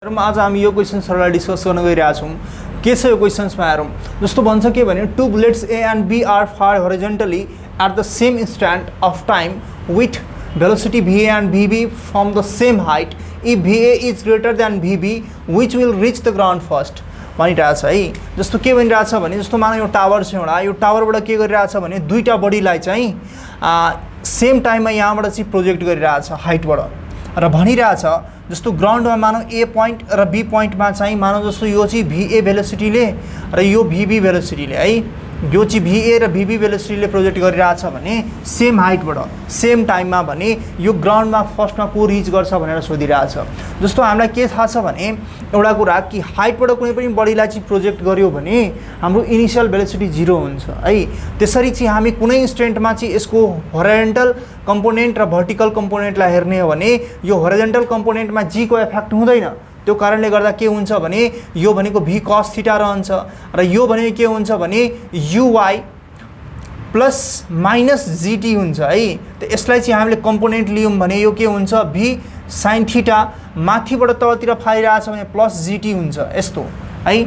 आज हामी यो क्वेशन्सहरुलाई डिस्कस गर्न गइरहेका छौं। के छ यो क्वेशन्समा हेरौं। जस्तो भन्छ के भने two bullets A and B are fired horizontally at the same instant of time with velocity VA and VB from the same height. If VA is greater than VB, which will reach the ground first? भनिरहेछ है। जस्तो के भनिरहेछ भने जस्तो मानौ यो tower छ एउटा, यो टावरबाट के गरिरहेछ भने दुईटा बडीलाई चाहिँ सेम टाइममा यहाँबाट चाहिँ प्रोजेक्ट गरिरहेछ हाइटबाट र भनिरहेछ जस्तो ग्राउन्डमा मानौ ए पॉइंट र बी पॉइंटमा चाहिँ मानौ जस्तो यो चाहिँ VA भेलोसिटीले र यो VB भेलोसिटीले है, यो चाहिँ VA र VB भेलोसिटीले प्रोजेक्ट गरिरहेछ भने सेम हाइटबाट सेम टाइममा भने यो ग्राउन्डमा फर्स्टमा को रिच गर्छ भनेर सोधिरहेछ। जस्तो हामीलाई के थाहा छ भने एउटा कुरा कि हाइटबाट कुनै पनि बडीलाई चाहिँ प्रोजेक्ट गर्यो भने हाम्रो इनिशियल भेलोसिटी 0 हुन्छ है। त्यसरी चाहिँ हामी कुनै इन्स्टेन्टमा चाहिँ यसको हॉरिजॉन्टल कम्पोनेन्ट र भर्टिकल कम्पोनेन्टलाई हेर्ने हो भने यो हॉरिजॉन्टल कम्पोनेन्टमा जी को इफेक्ट हुँदैन। त्यो कारणले गर्दा के हुन्छ भने यो भनेको v cos थीटा रहन्छ र यो भनेको के हुन्छ भने uy प्लस माइनस gt हुन्छ है। त यसलाई चाहिँ हामीले कम्पोनेन्ट लियौं भने यो के हुन्छ v sin थीटा माथिबाट तलतिर फालिरहेछ भने प्लस gt हुन्छ यस्तो है।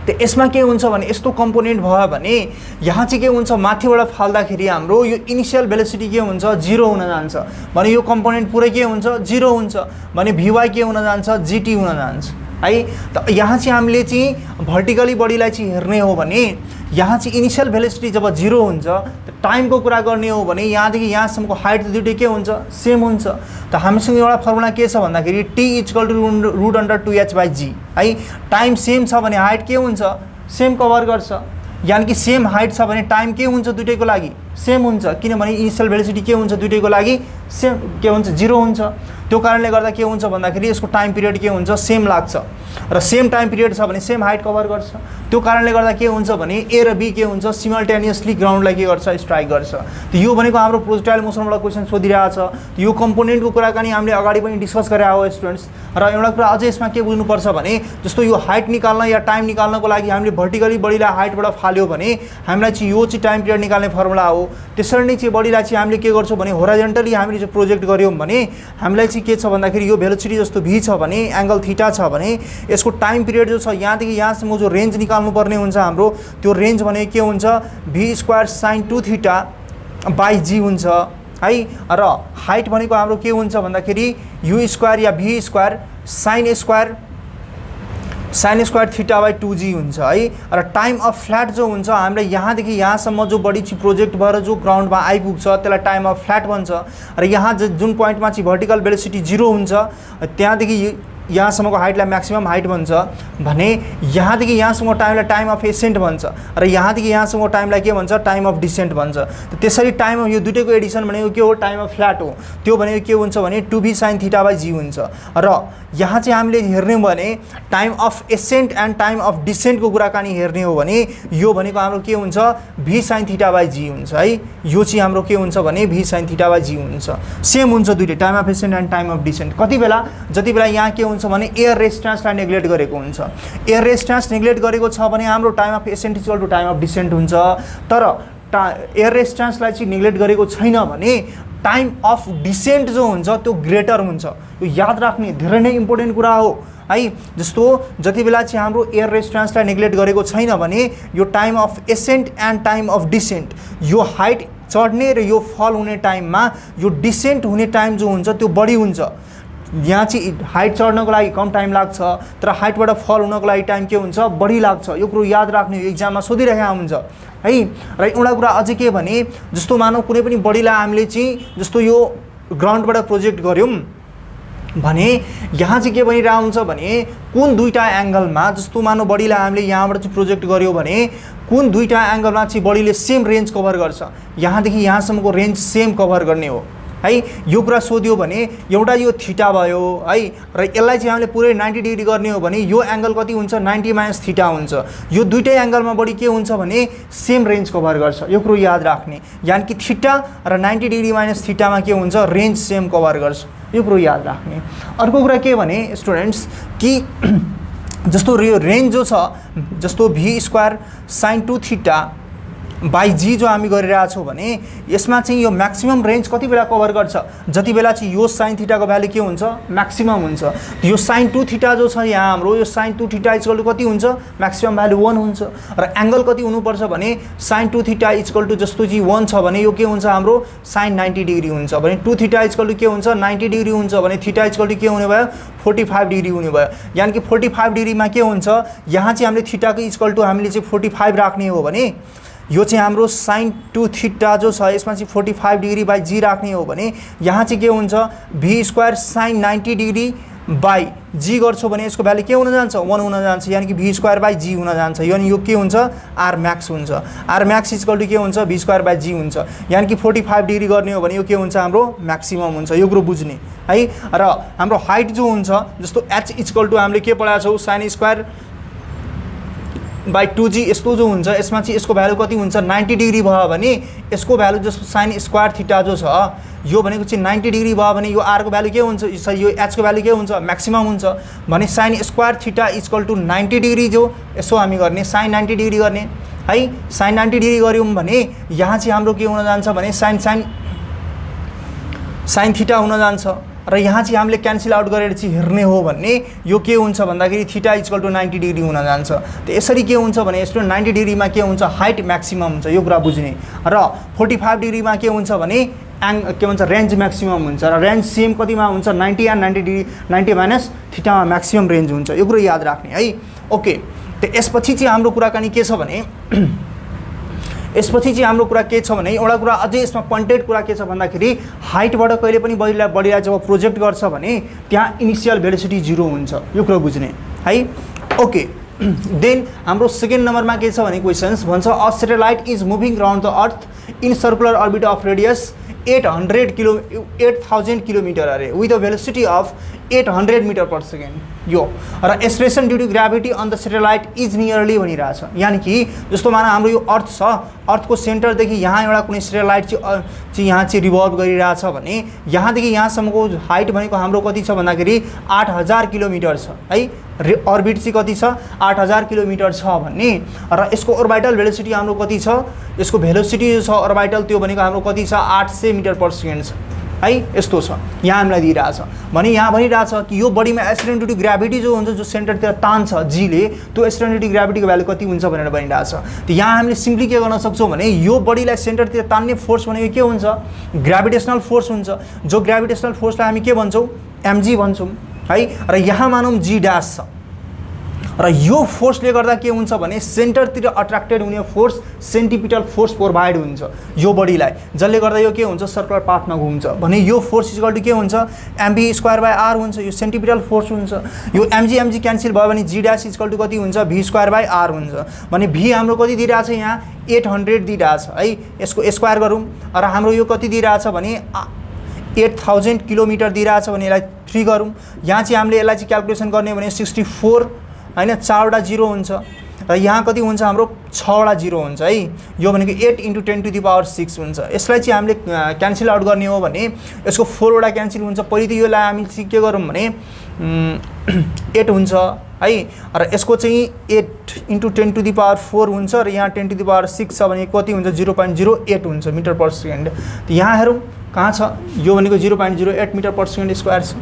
त यसमा के हुन्छ भने यस्तो कम्पोनेन्ट भयो भने यहाँ चाहिँ के हुन्छ माथिबाट फाल्दाखेरि हाम्रो यो इनिशियल भेलोसिटी के हुन्छ 0 हुन जान्छ भने यो कम्पोनेन्ट पुरै के हुन्छ 0 हुन्छ भने vy के हुन जान्छ gt हुन जान्छ है। त यहाँ चाहिँ हामीले चाहिँ भर्टिकली बडीलाई चाहिँ हेर्ने हो भने यहाँ चाहिँ इनिशियल भेलोसिटी जब 0 हुन्छ त टाइमको कुरा गर्ने हो भने यहाँदेखि यहाँसम्मको हाइट दुईटै के हुन्छ सेम हुन्छ। त हामीसँग एउटा फर्मुला के छ भन्दाखेरि t = √2h/g है। टाइम सेम छ भने हाइट के हुन्छ सेम कभर गर्छ, यानी कि सेम हाइट छ भने टाइम के हुन्छ दुईटैको लागि सेम हुन्छ, किनभने इनिशियल भेलोसिटी के हुन्छ दुईटैको लागि सेम के हुन्छ 0 हुन्छ। त्यो कारणले गर्दा के हुन्छ भन्दाखेरि यसको टाइम पिरियड के हुन्छ सेम लाग्छ र सेम टाइम पिरियड छ भने सेम हाइट कभर गर्छ। त्यो कारणले गर्दा के हुन्छ भने ए र बी के हुन्छ सिमल्टेनियसली ग्राउन्डलाई के गर्छ स्ट्राइक गर्छ। त यो भनेको हाम्रो प्रोजेक्टाइल मोसनबाट क्वेशन सोधिरहेछ। यो कम्पोनेन्टको कुराकानी हामीले अगाडि पनि डिस्कस गरे हो स्टुडेन्ट्स। र एउटा कुरा अझै यसमा के बुझ्नुपर्छ भने जस्तो यो हाइट निकाल्न या टाइम निकाल्नको लागि हामीले भर्टिकली बडीलाई हाइटबाट फाल्यो भने हामीलाई चाहिँ यो चाहिँ टाइम पिरियड निकाल्ने फर्मुला हो। त्यसरी नै चाहिँ बडीलाई चाहिँ हामीले के गर्छौं भने होराइजन्टली हामीले चाहिँ प्रोजेक्ट गर्यौं भने हामीलाई चाहिँ के छ भन्दाखेरि यो भेलोसिटी जस्तो v छ भने एंगल थीटा छ भने यसको टाइम पिरियड जो छ यहाँदेखि यहाँसम्म जो रेन्ज निकाल्नु पर्ने हुन्छ हाम्रो त्यो रेन्ज भनेको के हुन्छ v² sin 2 थीटा / g हुन्छ है। र हाइट भनेको हाम्रो के हुन्छ भन्दाखेरि u² या v² sin square theta / 2g हुन्छ है। र टाइम अफ फ्ल्याट जो हुन्छ हामीले यहाँदेखि यहाँसम्म जो बडी चाहिँ प्रोजेक्ट भएर जो ग्राउन्डमा आइपुग्छ त्यसलाई टाइम अफ फ्ल्याट भन्छ। र यहाँ जुन पोइन्टमा चाहिँ भर्टिकल भेलोसिटी 0 हुन्छ त्यहाँदेखि यहाँसम्मको हाइटलाई म्याक्सिमम हाइट भन्छ भने यहाँदेखि यहाँसम्म टाइमलाई टाइम अफ एसेन्ट भन्छ र यहाँदेखि यहाँसम्म टाइमलाई के भन्छ टाइम अफ डिसेन्ट भन्छ। त त्यसरी टाइम अफ यो दुईटैको एडिसन भनेको के हो टाइम अफ फ्ल्याट हो। त्यो भनेको के हुन्छ भने 2v sin थीटा / g हुन्छ। र यहाँ चाहिँ हामीले हेर्ने हो भने time of ascent and time of डिसेन्टको कुराकानी हेर्ने हो भने यो भनेको हाम्रो के हुन्छ v sin थीटा / g हुन्छ है। यो चाहिँ हाम्रो के हुन्छ भने v sin थीटा / g हुन्छ, सेम हुन्छ दुईटै time of ascent and time of dissent. कति बेला जति बेला यहाँ के हुन्छ भने एयर रेजिस्टेन्सलाई नेग्लेक्ट गरेको हुन्छ। एयर रेजिस्टेन्स नेग्लेक्ट गरेको छ भने हाम्रो time of accent = time of dissent हुन्छ। तर एयर रेजिस्टेन्सलाई चाहिँ नेग्लेक्ट गरेको छैन भने टाइम अफ डिसेन्ट जो हुन्छ त्यो ग्रेटर हुन्छ। यो याद राख्ने धेरै नै इम्पोर्टेन्ट कुरा हो है। जस्तो जति बेला चाहिँ हाम्रो एयर रेजिस्टेन्सलाई नेग्लेक्ट गरेको छैन भने यो time of ascent and time of dissent यो हाइट चढ्ने र यो फल हुने टाइममा यो डिसेन्ट हुने टाइम जो हुन्छ त्यो बढी हुन्छ। यहाँ चाहिँ हाइट चढ्नको लागि कम टाइम लाग्छ तर हाइटबाट फल हुनको लागि टाइम के हुन्छ बढी लाग्छ। यो कुरो याद राख्ने एक्जाममा सोधिरहेको हुन्छ है। र एउटा कुरा अझै के भने जस्तो मानौ कुनै पनि बडीलाई हामीले चाहिँ जस्तो यो ग्राउन्डबाट प्रोजेक्ट गर्यौं भने यहाँ चाहिँ के भइरहेको हुन्छ भने कुन दुईटा एंगलमा जस्तो मानौ बडीलाई हामीले यहाँबाट चाहिँ प्रोजेक्ट गर्यो भने कुन दुईटा एंगलमा चाहिँ बडीले सेम रेन्ज कभर गर्छ, यहाँदेखि यहाँसम्मको रेन्ज सेम कभर गर्ने हो है। यो कुरा सोध्यो भने एउटा यो थीटा भयो है र यसलाई चाहिँ हामीले पुरै 90 डिग्री गर्ने हो भने यो एंगल कति हुन्छ 90 - थीटा हुन्छ। यो दुईटै एंगलमा बडी के हुन्छ भने सेम रेन्ज कभर गर्छ। यो कुरो याद राख्ने यानी कि थीटा र 90 डिग्री - थीटामा के हुन्छ रेन्ज सेम कभर गर्छ। यो कुरो याद राख्ने। अर्को कुरा के भने स्टुडेन्ट्स कि जस्तो यो रेन्ज जो छ जस्तो v² sin 2 थीटा बाई जी जो हामी गरिरहेछौँ भने यसमा चाहिँ यो म्याक्सिमम रेन्ज कति बेला कभर गर्छ, जति बेला चाहिँ यो साइन थीटाको भ्यालु के हुन्छ, म्याक्सिमम हुन्छ। यो साइन 2 थीटा जो छ यहाँ हाम्रो, yo sign 2 theta equal to कति हुन्छ, म्याक्सिमम भ्यालु 1 हुन्छ। र एंगल कति हुनुपर्छ भने साइन 2 थीटा इक्वल टु जस्तो चाहिँ 1 छ भने यो के हुन्छ हाम्रो साइन 90 डिग्री हुन्छ भने 2 थीटा इक्वल टु के हुन्छ 90 डिग्री हुन्छ भने थीटा इक्वल टु के हुने भयो 45 डिग्री हुने भयो। यानी कि 45 डिग्रीमा के हुन्छ, यहाँ चाहिँ हामीले थीटाको इक्वल टु हामीले चाहिँ 45 राख्ने हो भने यो चाहिँ हाम्रो साइन 2 थीटा जो छ यसमा चाहिँ 45 डिग्री बाई जी राख्ने हो भने यहाँ चाहिँ के हुन्छ भी स्क्वायर साइन 90 डिग्री बाई जी गर्छौँ भने यसको भ्यालु के हुन जान्छ 1 हुन जान्छ। यानी कि भी स्क्वायर बाई जी हुन जान्छ। यानी यो के हुन्छ आर म्याक्स हुन्छ। आर म्याक्स इक्वल टु के हुन्छ भी स्क्वायर बाई जी हुन्छ। यानी कि 45 डिग्री गर्ने हो भने यो के हुन्छ हाम्रो म्याक्सिमम हुन्छ। यो कुरो बुझ्ने है। र हाम्रो हाइट जो हुन्छ जस्तो एच इक्वल टु हामीले के पढाएको छौँ साइन स्क्वायर बाई 2g यस्तो जो हुन्छ यसमा चाहिँ यसको भ्यालु कति हुन्छ 90 डिग्री भयो भने यसको भ्यालु जस्तो साइन स्क्वायर थीटा जो छ यो भनेको चाहिँ 90 डिग्री भयो भने यो आर को भ्यालु के हुन्छ, सरी यो एच को भ्यालु के हुन्छ म्याक्सिमम हुन्छ भने sine square theta equal to 90 degree जो यसो हामी गर्ने साइन 90 डिग्री गर्ने है। साइन 90 डिग्री गऱ्यौँ भने यहाँ चाहिँ हाम्रो के हुन जान्छ भने साइन थीटा हुन जान्छ। र यहाँ चाहिँ हामीले क्यान्सल आउट गरेर चाहिँ हेर्ने हो भने यो के हुन्छ भन्दाखेरि थीटा इक्वल टु 90 डिग्री हुन जान्छ। त यसरी के हुन्छ भने यस्तो 90 डिग्रीमा के हुन्छ हाइट म्याक्सिमम हुन्छ। यो कुरा बुझ्ने। र 45 डिग्रीमा के हुन्छ भने के भन्छ रेन्ज म्याक्सिमम हुन्छ। र रेन्ज सेम कतिमा हुन्छ 90 एन्ड 90 डिग्री 90 माइनस थीटामा म्याक्सिमम रेन्ज हुन्छ। यो कुरो याद राख्ने है। ओके, त यसपछि चाहिँ हाम्रो कुराकानी के छ भने यसपछि चाहिँ हाम्रो कुरा के छ भने एउटा कुरा अझै यसमा पोइन्टेड कुरा के छ भन्दाखेरि हाइटबाट कहिले पनि बढीलाई जब प्रोजेक्ट गर्छ भने त्यहाँ इनिशियल भेलोसिटी 0 हुन्छ। यो कुरा बुझ्ने है। ओके, देन हाम्रो सेकेन्ड नम्बरमा के छ भने क्वेशन्स भन्छ a satellite is moving around the earth in circular orbit of radius 8000 kilometre are with a velocity of 800 metre per second. यो र expression due to gravity on the satellite is nearly भनिरहेछ। यानी कि जस्तो माना हाम्रो यो अर्थ छ, अर्थको सेन्टरदेखि यहाँ एउटा कुनै सैटेलाइट चाहिँ यहाँ चाहिँ रिभल्भ गरिरहेछ भने यहाँदेखि यहाँसम्मको हाइट भनेको हाम्रो कति छ भन्दाखेरि 8000 किलोमिटर छ है। अर्बिट चाहिँ कति छ 8000 किलोमिटर छ भन्ने। र यसको अर्बिटल भेलोसिटी हाम्रो कति छ, यसको भेलोसिटी जो छ अर्बिटल त्यो भनेको हाम्रो कति छ 800 मिटर पर सेकेन्ड छ है। यस्तो छ यहाँ हामीलाई दिइरहेछ भने यहाँ भनिरहेछ कि यो बडीमा एक्सिडेन्ट ड्यू टु ग्राभिटी जो हुन्छ जो सेन्टरतिर तान्छ जीले त्यो एक्सिडेन्ट ड्यू टु ग्राभिटीको भ्यालु कति हुन्छ भनेर भनिरहेछ। त यहाँ हामीले सिम्पली के गर्न सक्छौँ भने यो बडीलाई सेन्टरतिर तान्ने फोर्स भनेको के हुन्छ ग्राभिटेसनल फोर्स हुन्छ। जो ग्राभिटेसनल फोर्सलाई हामी के भन्छौँ एमजी भन्छौँ है। र यहाँ मानौँ जी ड्यास छ र यो फोर्सले गर्दा के हुन्छ भने सेन्टरतिर अट्र्याक्टेड हुने फोर्स सेन्टिपिटल फोर्स प्रोभाइड हुन्छ यो बडीलाई, जसले गर्दा यो के हुन्छ सर्कुलर पाथमा घुम्छ भने यो फोर्स इक्वल टु के हुन्छ एमभी स्क्वायर बाई आर हुन्छ। यो सेन्टिपिटल फोर्स हुन्छ। यो एमजी क्यान्सल भयो भने जी ड्यास इक्वल टु कति हुन्छ भी स्क्वायर बाई आर हुन्छ भने भी हाम्रो कति दिइरहेछ यहाँ 800 दिइरहेछ है। यसको स्क्वायर गरौँ र हाम्रो यो कति दिइरहेछ भने 8000 किलोमिटर दिइरहेछ भने यसलाई 3 गरौँ। यहाँ चाहिँ हामीले यसलाई चाहिँ क्याल्कुलेसन गर्ने भने 64 हैन 4वटा 0 हुन्छ र यहाँ कति हुन्छ हाम्रो 6वटा 0 हुन्छ है। यो भनेको 8 × 10⁶ हुन्छ। यसलाई चाहिँ हामीले क्यान्सल आउट गर्ने हो भने यसको 4वटा क्यान्सल हुन्छ। पहिले त योलाई हामी चाहिँ के गरौँ भने 8 हुन्छ है। र यसको चाहिँ 8 × 10⁴ हुन्छ र यहाँ 10⁶ छ भने कति हुन्छ 0.08 हुन्छ मिटर पर सेकेन्ड। त यहाँ हेरौँ कहाँ छ यो भनेको 0.08 मिटर पर सेकेन्ड स्क्वायर छ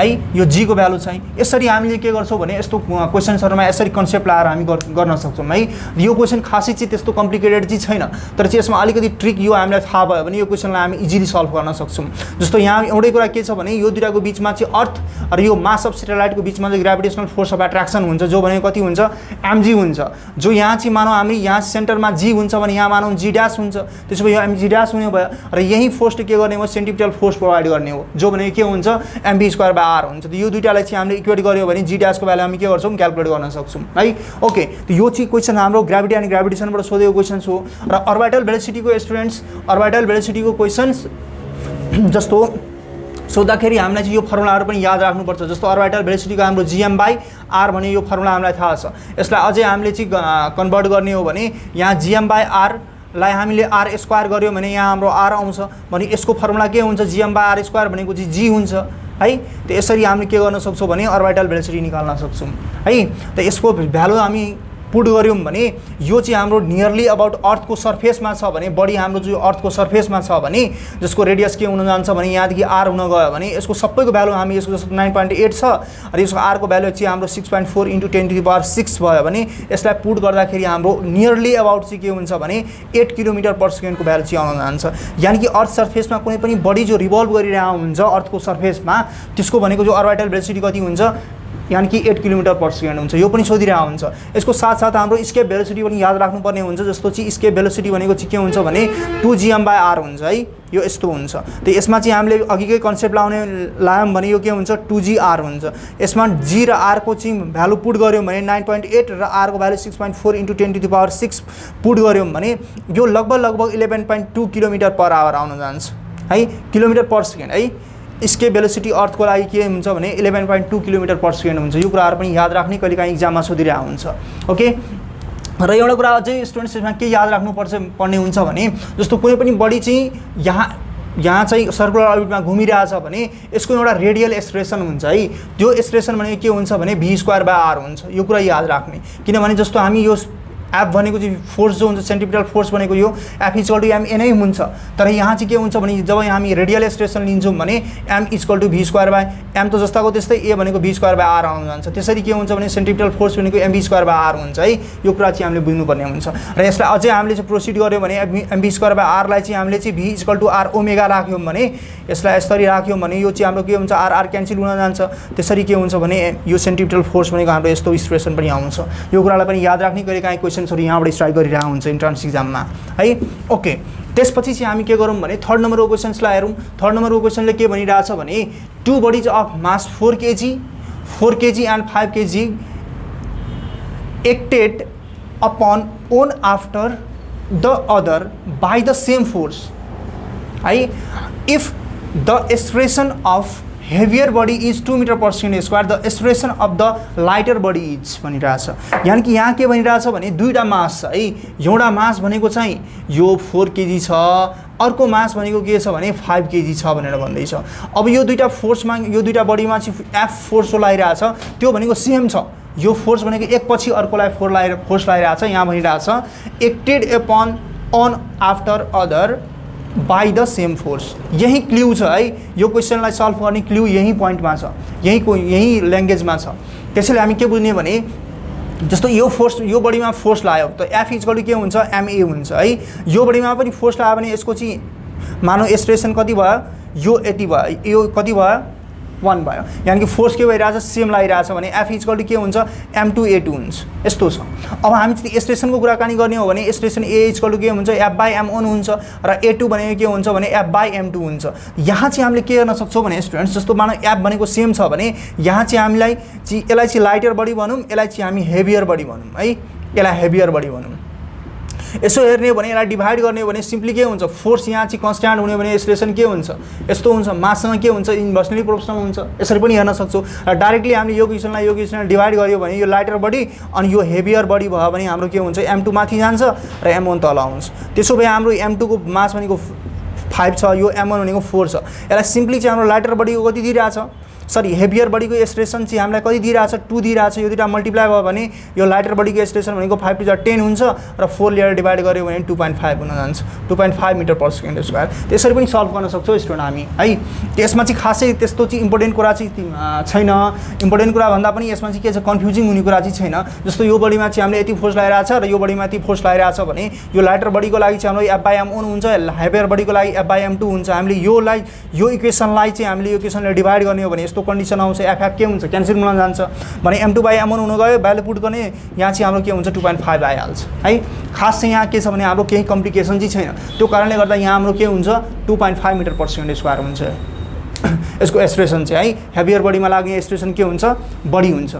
है। यो जी को भ्यालु चाहिँ यसरी हामीले के गर्छौँ भने यस्तो क्वेशन्सहरुमा यसरी कन्सेप्ट लाएर हामी गर्न सक्छौँ है। यो क्वेशन खासै चाहिँ त्यस्तो कम्प्लिकेटेड चाहिँ छैन, तर चाहिँ यसमा अलिकति ट्रिक यो हामीलाई थाहा भयो भने यो क्वेशनलाई हामी इजिली सल्भ गर्न सक्छौँ। जस्तो यहाँ एउटै कुरा के छ भने यो दुईटाको बीचमा चाहिँ अर्थ र यो मास अफ सैटेलाइटको बीचमा चाहिँ ग्रेभिटेसनल फोर्स अफ एट्र्याक्सन हुन्छ जो भनेको कति हुन्छ एमजी हुन्छ। जो यहाँ चाहिँ मानौँ हामी यहाँ सेन्टरमा जी हुन्छ भने यहाँ मानौँ जी ड्यास हुन्छ, त्यसो भए यो एमजी ड्यास हुने भयो र यही फोर्सले के गर्ने हो सेन्टिपिटल फोर्स प्रोभाइड गर्ने हो जो भनेको के हुन्छ एमभी स्क्वायर बाई आर हुन्छ। त यो दुईटालाई चाहिँ हामीले इक्वेट गर्यो भने जी ड्यासको भ्यालु हामी के गर्छौँ क्याल्कुलेट गर्न सक्छौँ है। ओके, त यो चाहिँ क्वेसन हाम्रो ग्राभिटी एन्ड ग्राभिटेसनबाट सोधेको क्वेसन्स हो। र अर्बिटल भेलोसिटीको स्टुडेन्ट्स अर्बिटल भेलोसिटीको क्वेसन्स जस्तो सोद्धाखेरि हामीलाई चाहिँ यो फर्मुलाहरू पनि याद राख्नुपर्छ। जस्तो अर्बिटल भेलोसिटीको हाम्रो जीएम बाई आर भन्ने यो फर्मुला हामीलाई थाहा छ। यसलाई अझै हामीले चाहिँ कन्भर्ट गर्ने हो भने यहाँ जीएम बाई आर लाई हामीले आर स्क्वायर गर्यो भने यहाँ हाम्रो आर आउँछ भने यसको फर्मुला के हुन्छ जीएम बाई आर स्क्वायर भनेको चाहिँ जी हुन्छ है। त यसरी हामीले के गर्न सक्छौँ भने अर्बिटल भेलोसिटी निकाल्न सक्छौँ है। त यसको भ्यालु हामी पुट गऱ्यौँ भने यो चाहिँ हाम्रो नियरली अबाउट अर्थको सर्फेसमा छ भने, बडी हाम्रो जो अर्थको सर्फेसमा छ भने जसको रेडियस के हुन जान्छ भने यहाँदेखि आर हुन गयो भने यसको सबैको भ्यालु हामी यसको जस्तो 9.8 छ र यसको आरको भ्यालु चाहिँ हाम्रो 6.4 × 10⁻6 भयो भने यसलाई पुट गर्दाखेरि हाम्रो नियरली अबाउट चाहिँ के हुन्छ भने 8 km/s को भ्यालु चाहिँ आउन जान्छ। यानि कि अर्थ सर्फेसमा कुनै पनि बडी जो रिभल्भ गरिरहेको हुन्छ अर्थको सर्फेसमा त्यसको भनेको जो अर्बिटल भेलोसिटी कति हुन्छ यानी कि 8 km/s हुन्छ। यो पनि सोधिरहेको हुन्छ। यसको साथसाथ हाम्रो स्केप भेलोसिटी पनि याद राख्नुपर्ने हुन्छ। जस्तो चाहिँ स्केप भेलोसिटी भनेको चाहिँ के हुन्छ भने 2gm/r हुन्छ है, यो यस्तो हुन्छ। त यसमा चाहिँ हामीले अघिकै कन्सेप्ट लायौँ भने यो के हुन्छ 2gr हुन्छ। यसमा g र r को चाहिँ भ्यालु पुट गऱ्यौँ भने 9.8 र r को भ्यालु 6.4 × 10⁻6 पुट गऱ्यौँ भने यो लगभग 11.2 km/h आउन जान्छ है, km/s है। स्केप भेलोसिटी अर्थको लागि के हुन्छ भने 11.2 km/s हुन्छ। यो कुराहरू पनि याद राख्ने, कहिलेकाहीँ इक्जाममा सोधिरहेको हुन्छ। ओके, र एउटा कुरा अझै स्टुडेन्ट्स यसमा के याद राख्नुपर्ने हुन्छ भने जस्तो कुनै पनि बडी चाहिँ यहाँ चाहिँ सर्कुलर अर्बिटमा घुमिरहेछ भने यसको एउटा रेडियल एक्सप्रेसन हुन्छ है। त्यो एक्सप्रेसन भनेको के हुन्छ भने v²/r हुन्छ। यो कुरा याद राख्ने, किनभने जस्तो हामी यो एफ भनेको चाहिँ फोर्स जो हुन्छ सेन्ट्रिपिटल फोर्स भनेको यो एफ = m नै हुन्छ। तर यहाँ चाहिँ के हुन्छ भने जब हामी रेडियल एक्सप्रेसन लिन्छौँ भने m = v²/m त जस्ताको त्यस्तै a भनेको v²/r आउन जान्छ। त्यसरी के हुन्छ भने सेन्ट्रिपिटल फोर्स भनेको mv²/r हुन्छ है। यो कुरा चाहिँ हामीले बुझ्नुपर्ने हुन्छ। र यसलाई अझै हामीले चाहिँ प्रोसिड गर्यौँ भने mv²/r लाई चाहिँ हामीले चाहिँ v = r⍵ राख्यौँ भने यसलाई यसरी राख्यौँ भने यो चाहिँ हाम्रो के हुन्छ r क्यान्सल हुन जान्छ। त्यसरी के हुन्छ भने यो सेन्ट्रिपिटल फोर्स भनेको हाम्रो यस्तो एक्सप्रेसन पनि आउँछ। यो कुरालाई पनि याद राख्ने, कहिलेकाहीँ क्वेसनहरु यहाँबाट स्ट्राइक गरिरहेको हुन्छ इन्ट्रान्स एक्जाममा है। ओके, त्यसपछि चाहिँ हामी के गरौँ भने थर्ड नम्बरको क्वेसन्सलाई हेरौँ। थर्ड नम्बरको क्वेसनले के भनिरहेछ भने 2 bodies of mass 4 kg and 5 kg acted upon one after the other by the same force है। If the expression of heavier body is 2 m/s², the expression of the lighter body is भनिरहेछ। यानी कि यहाँ के भनिरहेछ भने दुईटा मास छ है। एउटा मास भनेको चाहिँ यो 4 kg छ, अर्को मास भनेको के छ भने 5 kg छ भनेर भन्दैछ। अब यो दुईटा फोर्समा, यो दुईटा बडीमा चाहिँ एफ फोर्स लागिरहेछ, त्यो भनेको सेम छ। यो फोर्स भनेको एक पछि अर्कोलाई फोर्स लागिरहेछ। यहाँ भनिरहेछ acted upon one after other by the same force. यही क्ल्यू छ है। यो क्वेसनलाई सल्भ गर्ने क्ल्यू यही पोइन्टमा छ, यही ल्याङ्ग्वेजमा छ। त्यसैले हामी के बुझ्ने भने जस्तो यो फोर्स, यो बडीमा फोर्स लाग्यो त एफ = के हुन्छ ma हुन्छ है। यो बडीमा पनि फोर्स लाग्यो भने यसको चाहिँ मानौ एक्सप्रेसन कति भयो, यो यति भयो, यो कति भयो 1 भयो। यानी कि फोर्स के भइरहेछ सेम लागिरहेछ भने एफ = के हुन्छ m2a2 हुन्छ। यस्तो छ। अब हामी चाहिँ एक्सप्रेसनको कुराकानी गर्ने हो भने एक्सप्रेसन a = के हुन्छ f/m1 हुन्छ र a2 भनेको के हुन्छ भने f/m2 हुन्छ। यहाँ चाहिँ हामीले के गर्न सक्छौँ भने स्टुडेन्ट्स जस्तो मानौ f भनेको सेम छ भने यहाँ चाहिँ हामीलाई चाहिँ यसलाई चाहिँ लाइटर बडी भनौँ, यसलाई चाहिँ हामी हेभियर बडी भनौँ है। यसलाई हेभियर बडी भनौँ। यसो हेर्ने हो भने यसलाई डिभाइड गर्ने हो भने सिम्पली के हुन्छ फोर्स यहाँ चाहिँ कन्स्ट्यान्ट हुने भने एक्सप्रेसन के हुन्छ यस्तो हुन्छ, माससँग के हुन्छ इन्भर्सली प्रोपोर्सनल हुन्छ। यसरी पनि हेर्न सक्छौँ। र डाइरेक्टली हामीले यो क्वेसनलाई डिभाइड गर्यो भने यो लाइटर बडी अनि यो हेभियर बडी भयो भने हाम्रो के हुन्छ m2 माथि जान्छ र m1 तल आउँछ। त्यसो भए हाम्रो m2 को मास भनेको 5 छ, यो m1 भनेको 4 छ। यसलाई सिम्पली चाहिँ हाम्रो लाइटर बडीको कति दिइरहेछ, सरी हेभियर बडीको एक्सप्रेसन चाहिँ हामीलाई कति दिइरहेछ 2 दिइरहेछ। यो दुईटा मल्टिप्लाई भयो भने यो लाइटर बडीको एक्सप्रेसन भनेको 5 × 10 हुन्छ र 4 लिएर डिभाइड गर्यो भने 2.5 हुन जान्छ, 2.5 m/s²। त्यसरी पनि सल्भ गर्न सक्छौँ स्टुडेन्ट हामी है। त्यसमा चाहिँ खासै त्यस्तो चाहिँ इम्पोर्टेन्ट कुरा चाहिँ छैन। इम्पोर्टेन्ट कुरा भन्दा पनि यसमा चाहिँ के छ कन्फ्युजिङ हुने कुरा चाहिँ छैन। जस्तो यो बडीमा चाहिँ हामीले यति फोर्स लगाइरहेछ र यो बडीमा यति फोर्स लगाइरहेछ भने यो लाइटर बडीको लागि चाहिँ हाम्रो f/m1 हुन्छ, हेभियर बडीको लागि f/m2 हुन्छ। हामीले यो इक्वेसनलाई चाहिँ हामीले यो इक्वेसनले डिभाइड गर्ने हो भने यस्तो कन्डिसन आउँछ एफ के हुन्छ क्यान्सल हुन जान्छ भने m2/m1 हुन गयो, भ्यालु पुट गर्ने यहाँ चाहिँ हाम्रो के हुन्छ 2.5 आइहाल्छ है। खास चाहिँ यहाँ के छ भने हाम्रो केही कम्प्लिकेसन चाहिँ छैन। त्यो कारणले गर्दा यहाँ हाम्रो के हुन्छ 2.5 m/s² हुन्छ यसको एक्सप्रेसन चाहिँ है। हेभियर बडीमा लाग्ने एक्सप्रेसन के हुन्छ बडी हुन्छ।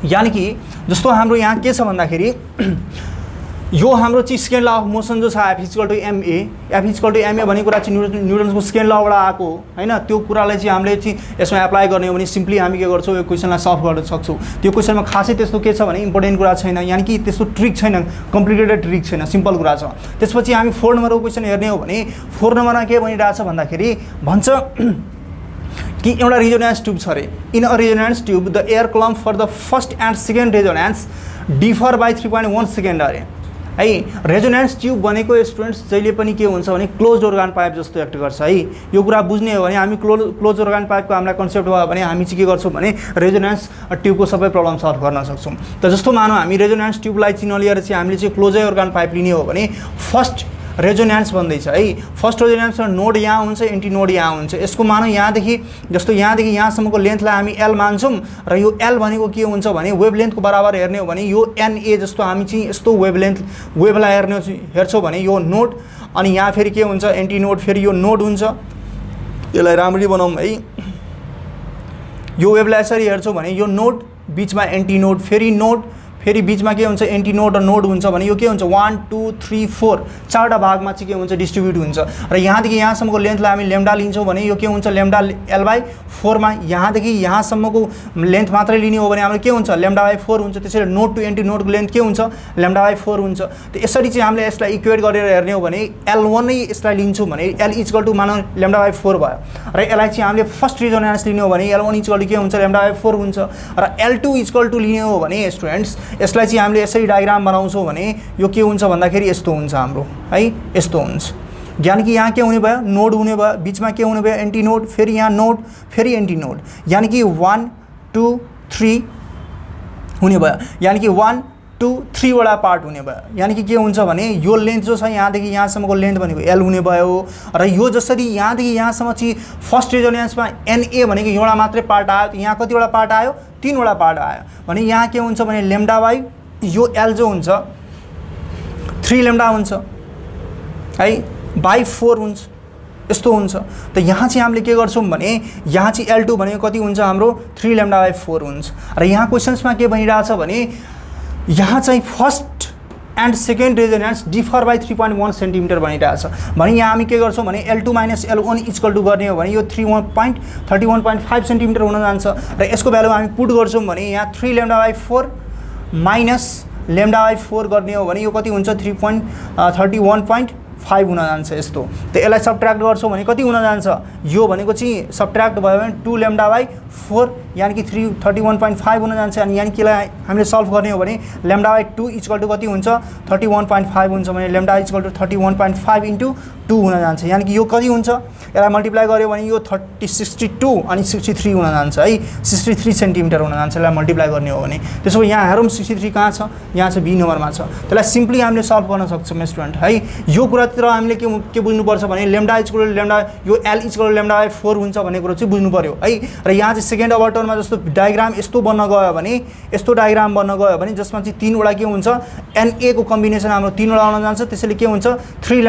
यानी कि जस्तो हाम्रो यहाँ के छ भन्दाखेरि यो हाम्रो चाहिँ सेकेन्ड ल अफ मोसन जो छ एफ = ma भन्ने कुरा चाहिँ न्युटनको सेकेन्ड लबाट आएको हैन। त्यो कुरालाई चाहिँ हामीले चाहिँ यसमा एप्लाई गर्ने हो भने सिम्पली हामी के गर्छौँ यो क्वेसनलाई सल्भ गर्न सक्छौँ। त्यो क्वेसनमा खासै त्यस्तो के छ भने इम्पोर्टेन्ट कुरा छैन, यानी कि त्यस्तो ट्रिक छैन, कम्प्लिकेटेड ट्रिक छैन, सिम्पल कुरा छ। त्यसपछि हामी 4 नम्बरको क्वेसन हेर्ने हो भने 4 नम्बरमा के भनिरहेछ भन्दाखेरि भन्छ कि एउटा रेजोनेन्स ट्युब छ अरे in a resonance tube the air column for the first and second resonance differ by 3.1 second अरे है। रेजोनेन्स ट्युब भनेको स्टुडेन्ट्स जहिले पनि के हुन्छ भने क्लोज अर्गान पाइप जस्तो एक्ट गर्छ है। यो कुरा बुझ्ने हो भने हामी क्लोज अर्गान पाइपको हामीलाई कन्सेप्ट भयो भने हामी चाहिँ के गर्छौँ भने रेजोनेन्स ट्युबको सबै प्रब्लम सल्भ गर्न सक्छौँ। त जस्तो मानौँ हामी रेजोनेन्स ट्युबलाई चिन्ह लिएर चाहिँ हामीले चाहिँ क्लोजै अर्गान पाइप लिने हो भने फर्स्ट रेजोनेन्स भन्दैछ है। फर्स्ट रेजोनेन्समा नोड यहाँ हुन्छ, एन्टी नोड यहाँ हुन्छ। यसको मानौँ यहाँदेखि जस्तो यहाँदेखि यहाँसम्मको लेन्थलाई हामी एल मान्छौँ र यो एल भनेको के हुन्छ भने वेभलेन्थको बराबर हेर्ने हो भने यो एनए जस्तो हामी चाहिँ यस्तो वेभलाई हेर्छौँ भने यो नोड अनि यहाँ फेरि के हुन्छ एन्टी नोड, फेरि यो नोड हुन्छ। यसलाई राम्ररी बनाऊँ है। यो वेभलाई यसरी हेर्छौँ भने यो नोड बिचमा एन्टी नोड, फेरि नोड, फेरि बिचमा के हुन्छ एन्टी नोड र नोड हुन्छ भने यो के हुन्छ 1 2 3 4 चारवटा भागमा चाहिँ के हुन्छ डिस्ट्रिब्युट हुन्छ। र यहाँदेखि यहाँसम्मको लेन्थलाई हामी लेम्डा लिन्छौँ भने यो के हुन्छ लेम्डा L/4 मा यहाँदेखि यहाँसम्मको लेन्थ मात्रै लिने हो भने हाम्रो के हुन्छ लेम्डा/4 हुन्छ। त्यसैले नोड टु एन्टी नोडको लेन्थ के हुन्छ लेम्डा/4 हुन्छ। त यसरी चाहिँ हामीले यसलाई इक्वेट गरेर हेर्ने हो भने L1 नै यसलाई लिन्छौँ भने L = मानौँ लेम्डा/4 भयो र यसलाई चाहिँ हामीले फर्स्ट रेजोनेन्स लिने हो भने L1 = के हुन्छ लेम्डा/4 हुन्छ र L2 = लिने हो भने स्टुडेन्ट्स यसलाई चाहिँ हामीले यसरी डायग्राम बनाउँछौँ भने यो के हुन्छ भन्दाखेरि यस्तो हुन्छ हाम्रो है। यस्तो हुन्छ यानी कि यहाँ के हुने भयो नोड हुने भयो, बिचमा के हुने भयो एन्टी नोड, फेरि यहाँ नोड, फेरि एन्टी नोड, यानी कि 1 2 3 हुने भयो। यानी कि 1 2 3 वटा पार्ट हुने भयो। यानी कि के हुन्छ भने यो लेन्थ जो छ यहाँदेखि यहाँसम्मको लेन्थ भनेको L हुने भयो र यो जसरी यहाँदेखि यहाँसम्म चाहिँ फर्स्ट रेजोनेन्समा NA भनेको एउटा मात्रै पार्ट आयो, यहाँ कतिवटा पार्ट आयो 3 वटा पार्ट आयो भने यहाँ के हुन्छ भने लेम्डा बाई यो L जो हुन्छ 3 लेम्डा हुन्छ है बाई 4 हुन्छ। यस्तो हुन्छ। त यहाँ चाहिँ हामीले के गर्छौँ भने यहाँ चाहिँ L2 भनेको कति हुन्छ हाम्रो 3 लेम्डा/4 हुन्छ। र यहाँ क्वेसन्समा के भनिरहेछ भने यहाँ चाहिँ first and second resonance differ by 3.1 centimetre भनिरहेछ भने यहाँ हामी के गर्छौँ भने L2 - L1 = गर्ने हो भने यो 31.5 सेन्टिमिटर हुन जान्छ र यसको भ्यालु हामी पुट गर्छौँ भने यहाँ 3 लेम्डा/4 माइनस लेम्डा/4 गर्ने हो भने यो कति हुन्छ 3.31.5 हुन जान्छ यस्तो। त यसलाई सबट्र्याक्ट गर्छौँ भने कति हुन जान्छ यो भनेको चाहिँ सबट्र्याक्ट भयो भने 2 लेम्डा/4 यानी कि 31.5 हुन जान्छ। अनि यानी कि यसलाई हामीले सल्भ गर्ने हो भने लेम्डा/2 = कति हुन्छ 31.5 हुन्छ भने लेम्डा = 31.5 × 2 हुन जान्छ। यानी कि यो कति हुन्छ यसलाई मल्टिप्लाई गर्यो भने यो 62 अनि 63 हुन जान्छ है। 63 सेन्टिमिटर हुन जान्छ यसलाई मल्टिप्लाई गर्ने हो भने। त्यसो भए यहाँ हेरौँ 63 कहाँ छ यहाँ चाहिँ बी नम्बरमा छ। त्यसलाई सिम्पली हामीले सल्भ गर्न सक्छौँ स्टुडेन्ट है। यो कुरातिर हामीले के बुझ्नुपर्छ भने लेम्डा = लेम्डा यो L = लेम्डा/4 हुन्छ भन्ने कुरो चाहिँ बुझ्नु पर्यो है। र यहाँ चाहिँ सेकेन्ड अब टर्ममा जस्तो डायग्राम यस्तो बन्न गयो भने यस्तो डायग्राम बन्न गयो भने जसमा चाहिँ 3 वटा के हुन्छ NA को कम्बिनेसन हाम्रो 3 वटा हुन जान्छ। त्यसैले के हुन्छ 3 ×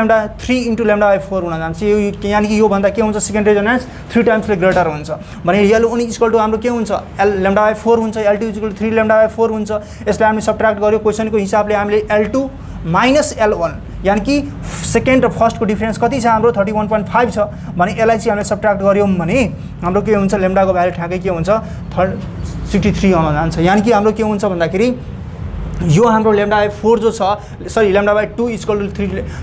लेम्डा/4 हुन जान्छ। यो यानी कि यो भन्दा के हुन्छ सेकेन्ड रेजोनेन्स 3 टाइम्सले ग्रेटर हुन्छ भने L1 = हाम्रो के हुन्छ लेम्डा/4 हुन्छ, L2 = 3 लेम्डा/4 हुन्छ। यसलाई हामीले सबट्र्याक्ट गर्यो क्वेसनको हिसाबले हामीले L2 - L1 यानी कि सेकेन्ड र फर्स्टको डिफरेन्स कति छ हाम्रो 31.5 छ भने यसलाई चाहिँ हामीले सबट्र्याक्ट गऱ्यौँ भने हाम्रो के हुन्छ लेम्डाको भ्यालु ठ्याक्कै के हुन्छ 63 आउन जान्छ। यानी कि हाम्रो के हुन्छ भन्दाखेरि यो हाम्रो लेम्डा/4 जो छ सरी लेम्डा/2 =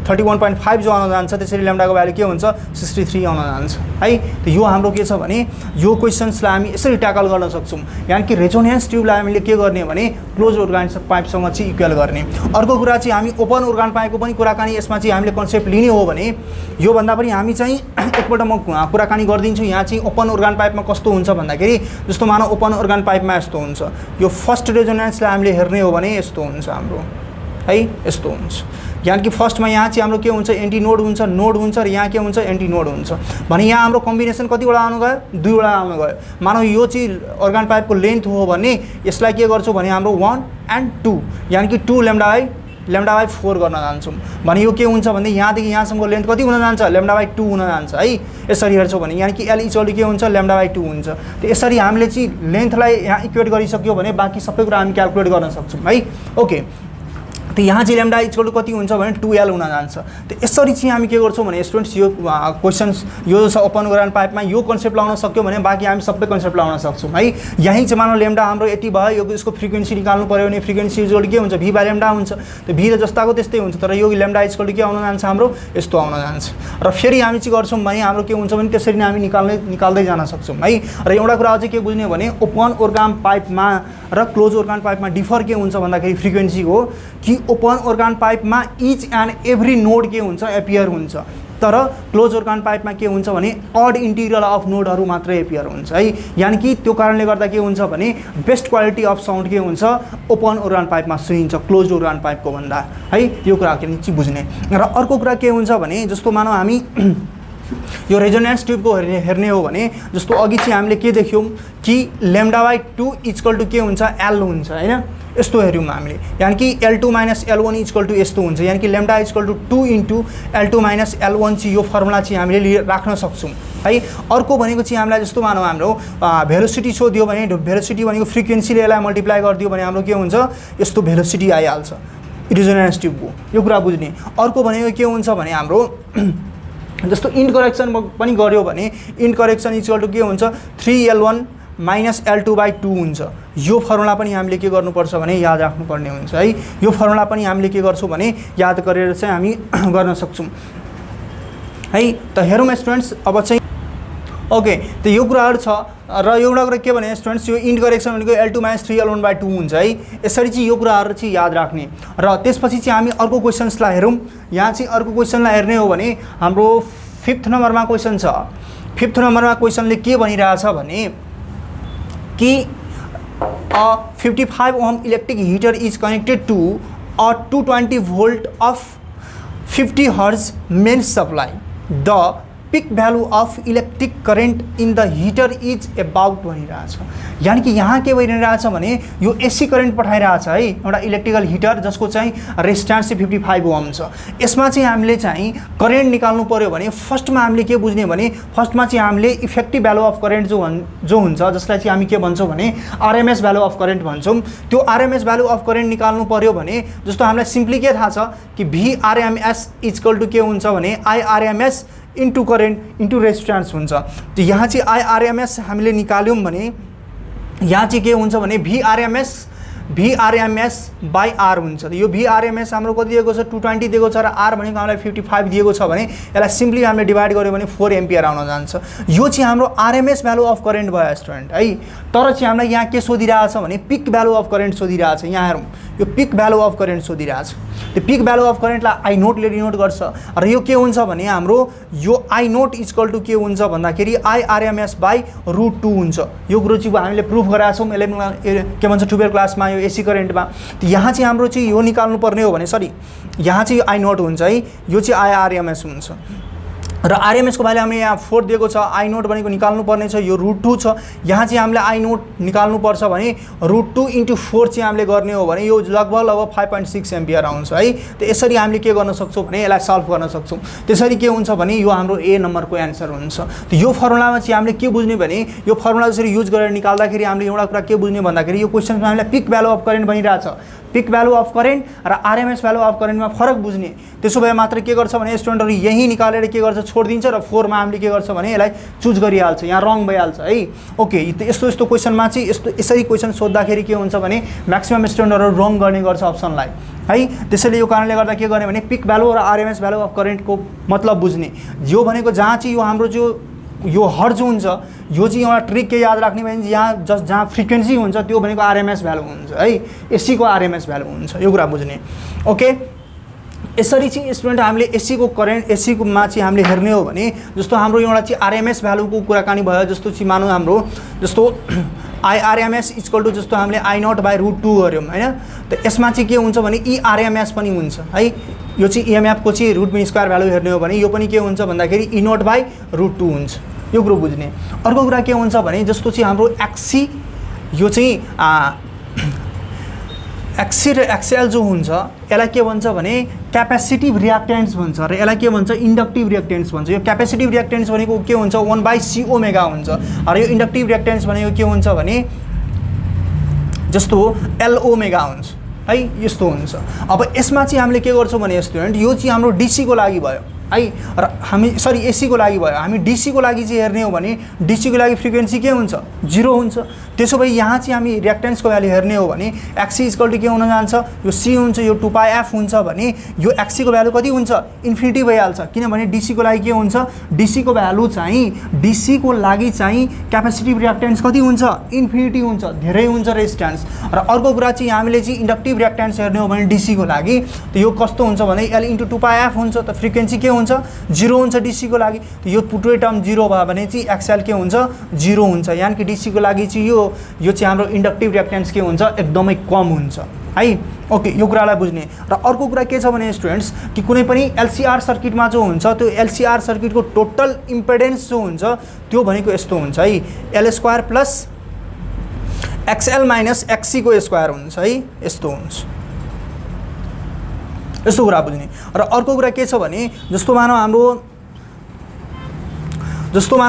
31.5 जो आउन जान्छ। त्यसरी लेम्डाको भ्यालु के हुन्छ 63 आउन जान्छ है। त यो हाम्रो के छ भने यो क्वेसन्सलाई हामी यसरी ट्याकल गर्न सक्छौँ। यानी कि रेजोनेन्स ट्युबलाई हामीले के गर्ने भने क्लोज अर्गान पाइपसँग चाहिँ इक्वल गर्ने। अर्को कुरा चाहिँ हामी ओपन अर्गान पाइपको पनि कुराकानी यसमा चाहिँ हामीले कन्सेप्ट लिने हो भने यो भन्दा पनि हामी चाहिँ एकपल्ट म कुराकानी गरिदिन्छु। यहाँ चाहिँ ओपन अर्गान पाइपमा कस्तो हुन्छ भन्दाखेरि जस्तो मानौँ ओपन अर्गान पाइपमा यस्तो हुन्छ। यो फर्स्ट रेजोनेन्सलाई हामीले हेर्ने हो भने यस्तो हुन्छ हाम्रो है। यस्तो हुन्छ यानी कि फर्स्टमा यहाँ चाहिँ हाम्रो के हुन्छ एन्टी नोड हुन्छ, नोड हुन्छ र यहाँ के हुन्छ एन्टी नोड हुन्छ भने यहाँ हाम्रो कम्बिनेसन कतिवटा आउनु गयो 2 वटा आउनु गयो। मानौँ यो चाहिँ अर्गान पाइपको लेन्थ हो भने यसलाई के गर्छौँ भने हाम्रो 1 and 2 यानी कि 2 लेम्डा/4 गर्न जान्छौँ भने यो के हुन्छ भने यहाँदेखि यहाँसम्मको लेन्थ कति हुन जान्छ लेम्डा/2 हुन जान्छ है। यसरी हेर्छौँ भने यानी कि L = के हुन्छ लेम्डा/2 हुन्छ। त यसरी हामीले चाहिँ लेन्थलाई यहाँ इक्वेट गरिसक्यो भने बाँकी सबै कुरा हामी क्याल्कुलेट गर्न सक्छौँ है। ओके। त त यहाँ चाहिँ ल्याम्डा इक्वल टु कति हुन्छ भने 2l हुन जान्छ। त यसरी चाहिँ हामी के गर्छौँ भने स्टुडेन्ट्स यो क्वेसन्स यो छ ओपन ओरान पाइपमा यो कन्सेप्ट लाउन सक्यो भने बाँकी हामी सबै कन्सेप्ट लाउन सक्छौँ है। यहीँ चाहिँ मानौ ल्याम्डा हाम्रो यति भयो, यो यसको फ्रिक्वेन्सी निकाल्नु पऱ्यो भने फ्रिक्वेन्सी इक्वल टु के हुन्छ v बाइ ल्याम्डा हुन्छ। त v त जस्ताको त्यस्तै हुन्छ, तर यो ल्याम्डा इक्वल टु के आउन जान्छ हाम्रो यस्तो आउन जान्छ। र फेरि हामी चाहिँ गर्छौँ भने हाम्रो के हुन्छ भने त्यसरी नै हामी निकाल्दै जान सक्छौँ है। र एउटा कुरा अझै के बुझ्ने भने ओपन ओर्गान पाइपमा र क्लोज ओर्गान पाइपमा डिफर के हुन्छ भन्दाखेरि फ्रिक्वेन्सी हो कि ओपन ओर्गान पाइपमा इच एन्ड एभ्री नोड के हुन्छ एपियर हुन्छ, तर क्लोज ओर्गान पाइपमा के हुन्छ भने अड इन्टिग्रल अफ नोडहरू मात्रै एपियर हुन्छ है। यानि कि त्यो कारणले गर्दा के हुन्छ भने बेस्ट क्वालिटी अफ साउन्ड के हुन्छ ओपन ओर्गान पाइपमा सुनिन्छ क्लोज ओर्गान पाइपको भन्दा है। यो कुरा के चाहिँ बुझ्ने। र अर्को कुरा के हुन्छ भने जस्तो मानौ हामी यो रेजोनेन्स ट्युबको हेर्ने हो भने जस्तो अघि चाहिँ हामीले के देख्यौँ कि ल्याम्डा बाई 2 इक्वल टु के हुन्छ एल हुन्छ हैन। यस्तो हेऱ्यौँ हामीले, यानि कि L2 minus L1 equal to यस्तो हुन्छ, यानि कि lambda equal to 2 into L2 minus L1 चाहिँ यो फर्मुला चाहिँ हामीले राख्न सक्छौँ है। अर्को भनेको चाहिँ हामीलाई जस्तो मानौ हाम्रो भेलोसिटी सोध्यो भने भेलोसिटी भनेको फ्रिक्वेन्सीले यसलाई मल्टिप्लाई गरिदियो भने हाम्रो के हुन्छ यस्तो भेलोसिटी आइहाल्छ रेजोनेन्स ट्युबको। यो कुरा बुझ्ने। अर्को भनेको के हुन्छ भने हाम्रो जस्तो इन्ट करेक्सन पनि गर्यो भने इन्ट करेक्सन इक्वल टु के हुन्छ 3L1 माइनस L2 बाई 2 हुन्छ। यो फर्मुला पनि हामीले के गर्नुपर्छ भने याद राख्नुपर्ने हुन्छ है। यो फर्मुला पनि हामीले के गर्छौँ भने याद गरेर चाहिँ हामी गर्न सक्छौँ है। त हेरौँ स्टुडेन्ट्स अब चाहिँ ओके। त यो कुराहरू छ। र एउटा कुरा के भने स्टुडेन्ट्स यो इन्ट करेक्सन भनेको L2 माइनस 3L1 बाई 2 हुन्छ है। यसरी चाहिँ यो कुराहरू चाहिँ याद राख्ने। र त्यसपछि चाहिँ हामी अर्को क्वेसन्सलाई हेरौँ। यहाँ चाहिँ अर्को क्वेसनलाई हेर्ने हो भने हाम्रो 5th नम्बरमा क्वेसन छ। 5th नम्बरमा क्वेसनले के भनिरहेछ भने कि 55 ohm electric heater is connected to a 220 volt of 50 hertz main supply. The peak value of electric current in the heater is about भनिरहेछ। यानि कि यहाँ के भइरहेछ भने यो एसी करेन्ट पठाइरहेछ है एउटा इलेक्ट्रिकल हिटर जसको चाहिँ रेजिस्टेन्स चाहिँ 55 ओम छ। यसमा चाहिँ हामीले चाहिँ करेन्ट निकाल्नु पर्यो भने फर्स्टमा हामीले के बुझ्ने भने फर्स्टमा चाहिँ हामीले इफेक्टिभ भ्यालु अफ करेन्ट जो हुन्छ जसलाई चाहिँ हामी के भन्छौँ भने आरएमएस भ्यालु अफ करेन्ट भन्छौँ। त्यो आरएमएस भ्यालु अफ करेन्ट निकाल्नु पर्यो भने जस्तो हामीलाई सिम्पली के थाहा छ कि VRMS इक्वल टु के हुन्छ भने IRMS into current into resistance हुन्छ। त यहाँ चाहिँ IRMS हामीले निकाल्यौँ भने यहाँ चाहिँ के हुन्छ भने VRMS बाई R हुन्छ। यो VRMS हाम्रो कति दिएको छ 220 दिएको छ र R भनेको हामीलाई 55 दिएको छ भने यसलाई सिम्पली हामीले डिभाइड गर्यो भने 4 एम्पियर आउन जान्छ। यो चाहिँ हाम्रो RMS भ्यालु अफ करेन्ट भयो स्टुडेन्ट है। तर चाहिँ हामीलाई यहाँ के सोधिरहेछ भने पिक भ्यालु अफ करेन्ट सोधिरहेछ। यहाँ हेरौँ यो पिक भ्यालु अफ करेन्ट सोधिरहेछ। त्यो पिक भ्यालु अफ करेन्टलाई आई नोटले डिनोट गर्छ र यो के हुन्छ भने हाम्रो यो आई नोट इक्वल टु के हुन्छ भन्दाखेरि IRMS बाई √2 हुन्छ। यो कुरो चाहिँ हामीले प्रुफ गराएको छौँ 11 के भन्छ 12 क्लासमा यो एसी करेन्टमा। त यहाँ चाहिँ हाम्रो चाहिँ यो निकाल्नु पर्ने हो भने सरी यहाँ चाहिँ आई नोट हुन्छ है, यो चाहिँ IRMS हुन्छ र आरएमएस को भ्यालु हामीले यहाँ 4 दिएको छ। आई नोट भनेको निकाल्नु पर्ने छ यो √2 छ। यहाँ चाहिँ हामीले आई नोट निकाल्नु पर्छ भने √2 इन्टु 4 चाहिँ हामीले गर्ने हो भने यो लगभग 5.6 एम्पियर आउँछ है। त यसरी हामीले के गर्न सक्छौँ भने यसलाई सल्भ गर्न सक्छौँ। त्यसरी के हुन्छ भने यो हाम्रो ए नम्बरको एन्सर हुन्छ। त यो फर्मुलामा चाहिँ हामीले के बुझ्ने भने यो फर्मुला जसरी युज गरेर निकाल्दाखेरि हामीले एउटा कुरा के बुझ्ने भन्दाखेरि यो क्वेसनमा हामीलाई पिक भ्यालु अफ करेन्ट भनिरहेछ। पिक भ्यालु अफ करेन्ट र आरएमएस भ्यालु अफ करेन्टमा फरक बुझ्ने। त्यसो भए मात्र के गर्छ भने स्टुडेन्टहरु यही निकालेर के गर्छ छोडिदिन्छ र 4 मा हामीले के गर्छ भने यसलाई चुज गरिहाल्छ। यहाँ रङ भइहाल्छ है। ओके, यस्तो क्वेसनमा चाहिँ यसरी क्वेसन सोध्दाखेरि के हुन्छ भने म्याक्सिमम स्टुडेन्टहरु रङ गर्ने गर्छ अप्सनलाई है। त्यसैले यो कारणले गर्दा के गर्ने भने पिक भ्यालु र आरएमएस भ्यालु अफ करेन्टको मतलब बुझ्ने। यो भनेको जहाँ चाहिँ यो हाम्रो जो यो हर्ज हुन्छ यो चाहिँ एउटा ट्रिक के याद राख्ने भने यहाँ जहाँ फ्रिक्वेन्सी हुन्छ त्यो भनेको आरएमएस भ्यालु हुन्छ है। एसी को आरएमएस भ्यालु हुन्छ, यो कुरा बुझ्ने। ओके, यसरी चाहिँ स्टुडेन्ट हामीले एसी को करेन्ट एसी को मा चाहिँ हामीले हेर्ने हो भने जस्तो हाम्रो एउटा चाहिँ आरएमएस भ्यालुको कुराकानी भयो। जस्तो चाहिँ मानौँ हाम्रो जस्तो आरएमएस इक्वल टु जस्तो हामीले आई नोट बाई √2 गर्यौँ हैन। त यसमा चाहिँ के हुन्छ भने आरएमएस पनि हुन्छ है। यो चाहिँ इएमएफ को चाहिँ √2 स्क्वायर भ्यालु हेर्ने हो भने यो पनि के हुन्छ भन्दाखेरि ई नोट बाई √2 हुन्छ। यो कुरो बुझ्ने। अर्को कुरा के हुन्छ भने जस्तो चाहिँ हाम्रो एक्सी यो चाहिँ एक्सी र एक्सएल जो हुन्छ यसलाई के भन्छ भने क्यापेसिटिभ रिएक्टेन्स भन्छ र यसलाई के भन्छ इन्डक्टिभ रिएक्टेन्स भन्छ। यो क्यापेसिटिभ रिएक्टेन्स भनेको के हुन्छ 1/c ओमेगा हुन्छ र यो इन्डक्टिभ रिएक्टेन्स भनेको के हुन्छ भने जस्तो l ओमेगा हुन्छ। है, यस्तो हुन्छ। अब यसमा चाहिँ हामीले के गर्छौँ भने स्टुडेन्ट यो चाहिँ हाम्रो डीसी को लागि भयो है, र हामी सरी एसी को लागि भयो। हामी डीसी को लागि चाहिँ हेर्ने हो भने डीसी को लागि फ्रिक्वेन्सी के हुन्छ 0 हुन्छ। त्यसो भए यहाँ चाहिँ हामी रिएक्टेन्स को भ्यालु हेर्ने हो भने एक्सी इक्वल टु के हुन जान्छ, यो सी हुन्छ, यो 2πf हुन्छ भने यो एक्सी को भ्यालु कति हुन्छ इन्फिनिटी भइहाल्छ। किनभने डीसी को लागि के हुन्छ, डीसी को भ्यालु चाहिँ डीसी को लागि चाहिँ क्यापेसिटिभ रिएक्टेन्स कति हुन्छ इन्फिनिटी हुन्छ, धेरै हुन्छ रेजिस्टेन्स। र अर्को कुरा चाहिँ हामीले चाहिँ इन्डक्टिभ रिएक्टेन्स हेर्ने हो भने डीसी को लागि त यो कस्तो हुन्छ भने एल इन्टु 2πf हुन्छ, त फ्रिक्वेन्सी के हुन्छ 0 हुन्छ डीसी को लागि। त यो पुटवे टर्म 0 भयो भने चाहिँ एक्सएल के हुन्छ 0 हुन्छ, यानि कि डीसी को लागि चाहिँ यो चाहिँ हाम्रो इन्डक्टिभ रिएक्टेन्स के हुन्छ एकदमै कम हुन्छ है। ओके, यो कुरालाई बुझ्ने। र अर्को कुरा के छ भने स्टुडेन्ट्स कि कुनै पनि एलसीआर सर्किटमा जो हुन्छ त्यो एलसीआर सर्किटको टोटल इम्पिडेन्स जो हुन्छ त्यो भनेको यस्तो हुन्छ है, L square plus XL minus XC को स्क्वायर हुन्छ है, यस्तो हुन्छ, यस्तो कुरा बुझ्ने। र अर्को कुरा के छ भने जस्तो मानौ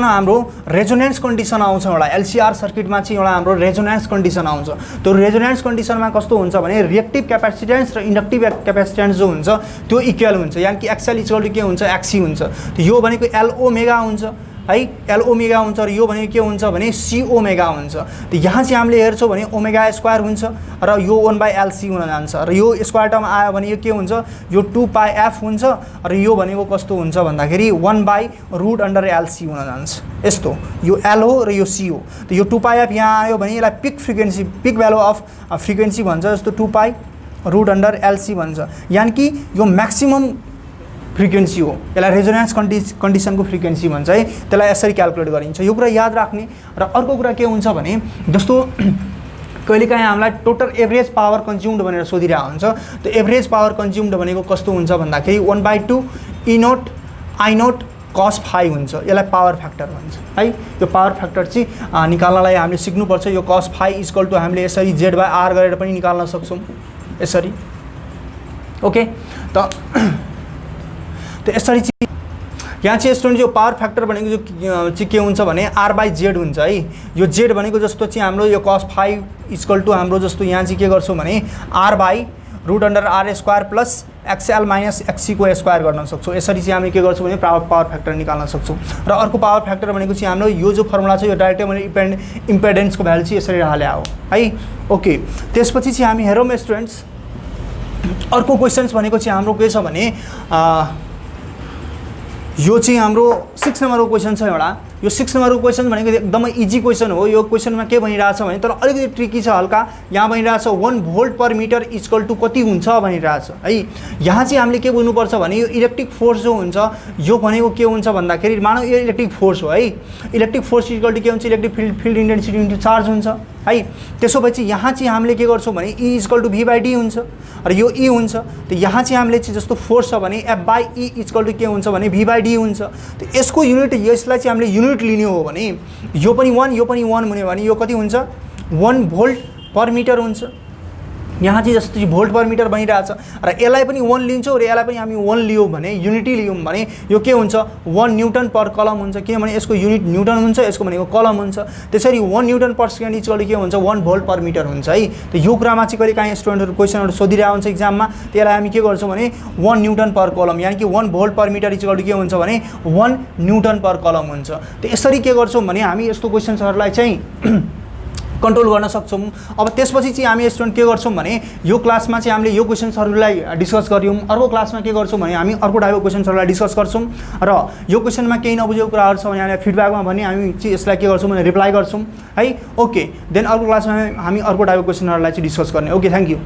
हाम्रो रेजोनेन्स कन्डिसन आउँछ, एउटा एलसीआर सर्किटमा चाहिँ एउटा हाम्रो रेजोनेन्स कन्डिसन आउँछ। त्यो रेजोनेन्स कन्डिसनमा कस्तो हुन्छ भने रिएक्टिभ क्यापेसिटेन्स र इन्डक्टिभ क्यापेसिटेन्स जो हुन्छ त्यो इक्वल हुन्छ, यानि कि एक्सएल इक्वल टु के हुन्छ एक्सी हुन्छ। त यो भनेको एल ओमेगा हुन्छ है, एल ओमेगा हुन्छ, र यो भनेको के हुन्छ भने सी ओमेगा हुन्छ। त यहाँ चाहिँ हामीले हेर्छौँ भने ओमेगा स्क्वायर हुन्छ र यो 1/LC हुन जान्छ, र यो स्क्वायर टर्म आयो भने यो के हुन्छ यो 2πf हुन्छ, र यो भनेको कस्तो हुन्छ भन्दाखेरि 1/√LC हुन जान्छ, यस्तो। यो एल हो र यो सी हो। त यो 2πf यहाँ आयो भने यसलाई peak frequency, peak value of frequency भन्छ, जस्तो 2π√LC भन्छ, यानि कि यो म्याक्सिमम फ्रिक्वेन्सी हो, यसलाई रेजोनेन्स कन्डिसनको फ्रिक्वेन्सी भन्छ है, त्यसलाई यसरी क्याल्कुलेट गरिन्छ। यो कुरा याद राख्ने। र अर्को कुरा के हुन्छ भने जस्तो कहिलेकाहीँ हामीलाई टोटल एभरेज पावर कन्ज्युम्ड भनेर सोधिरहेको हुन्छ, त्यो एभरेज पावर कन्ज्युम्ड भनेको कस्तो हुन्छ भन्दाखेरि 1/2 E0 I0 cos phi हुन्छ, यसलाई पावर फ्याक्टर भन्छ है। यो पावर फ्याक्टर चाहिँ निकाल्नलाई हामीले सिक्नुपर्छ। यो cos phi इक्वल टु हामीले यसरी Z/R गरेर पनि निकाल्न सक्छौँ, यसरी। ओके, त यसरी चाहिँ यहाँ चाहिँ स्टुडेन्ट यो पावर फ्याक्टर भनेको जो चाहिँ के हुन्छ भने R/Z हुन्छ है। यो Z भनेको जस्तो चाहिँ हाम्रो यो cos phi इक्वल टु हाम्रो जस्तो यहाँ चाहिँ के गर्छौँ भने R/√R² plus XL minus XC को स्क्वायर गर्न सक्छौँ। यसरी चाहिँ हामीले के गर्छौँ भने पावर फ्याक्टर निकाल्न सक्छौँ। र अर्को पावर फ्याक्टर भनेको चाहिँ हाम्रो यो जो फर्मुला छ यो डाइरेक्टै मैले इम्पेडेन्सको भ्यालु चाहिँ यसरी हाले हो है। ओके, त्यसपछि चाहिँ हामी हेरौँ स्टुडेन्ट्स अर्को क्वेसन्स भनेको चाहिँ हाम्रो के छ भने यो चाहिँ हाम्रो 6 नम्बरको क्वेसन छ एउटा। यो 6 नम्बरको क्वेसन भनेको एकदमै इजी क्वेसन हो। यो क्वेसनमा के भनिरहेछ भने तर अलिकति ट्रिकी छ हल्का। यहाँ भनिरहेछ 1 volt per metre equal to कति हुन्छ भनिरहेछ है। यहाँ चाहिँ हामीले के बुझ्नुपर्छ भने यो इलेक्ट्रिक फोर्स जो हुन्छ यो भनेको के हुन्छ भन्दाखेरि मानौ यो इलेक्ट्रिक फोर्स हो है। इलेक्ट्रिक फोर्स इक्वल टु के हुन्छ electric field intensity into charge हुन्छ है। त्यसो भए चाहिँ यहाँ चाहिँ हामीले के गर्छौँ भने E इक्वल टु V/D हुन्छ र यो E हुन्छ। त यहाँ चाहिँ हामीले चाहिँ जस्तो फोर्स छ भने F/E इक्वल टु के हुन्छ भने V/D हुन्छ। त यसको युनिट यसलाई चाहिँ हामीले युनिट लिने हो भने यो पनि 1 यो पनि 1 हुने भने यो कति हुन्छ 1 भोल्ट पर मिटर हुन्छ। यहाँ चाहिँ जस्तो भोल्ट पर मिटर बनिरहेछ र यसलाई पनि 1 लिन्छौँ र यसलाई पनि हामी 1 लियौँ भने युनिटी लियौँ भने यो के हुन्छ 1 न्युटन पर कलम हुन्छ। किनभने यसको युनिट न्युटन हुन्छ, यसको भनेको कलम हुन्छ। त्यसरी 1 न्युटन पर सेकेन्ड इक्वल के हुन्छ 1 भोल्ट पर मिटर हुन्छ है। त यो कुरामा चाहिँ कहिले काहीँ स्टुडेन्टहरु क्वेसनहरु सोधिरहेको हुन्छ एक्जाममा। त्यसलाई हामी के गर्छौँ भने 1 न्युटन पर कलम यानि कि 1 भोल्ट पर मिटर इक्वल के हुन्छ भने 1 न्युटन पर कलम हुन्छ। त यसरी के गर्छौँ भने हामी यस्तो क्वेसन्सहरुलाई चाहिँ कन्ट्रोल गर्न सक्छौँ। अब त्यसपछि चाहिँ हामी स्टुडेन्ट के गर्छौँ भने यो क्लासमा चाहिँ हामीले यो क्वेसन्सहरुलाई डिस्कस गर्यौं। अर्को क्लासमा के गर्छौँ भने हामी अर्को टाइपको क्वेसन्सहरुलाई डिस्कस गर्छौँ र यो क्वेसनमा केही नबुझेको कुराहरु छ भने हामीलाई फिडब्याकमा भने हामी चाहिँ यसलाई के गर्छौँ भने रिप्लाई गर्छौँ है। ओके, देन अर्को क्लासमा हामी अर्को टाइपको क्वेसनहरुलाई चाहिँ डिस्कस गर्ने। Okay, thank you.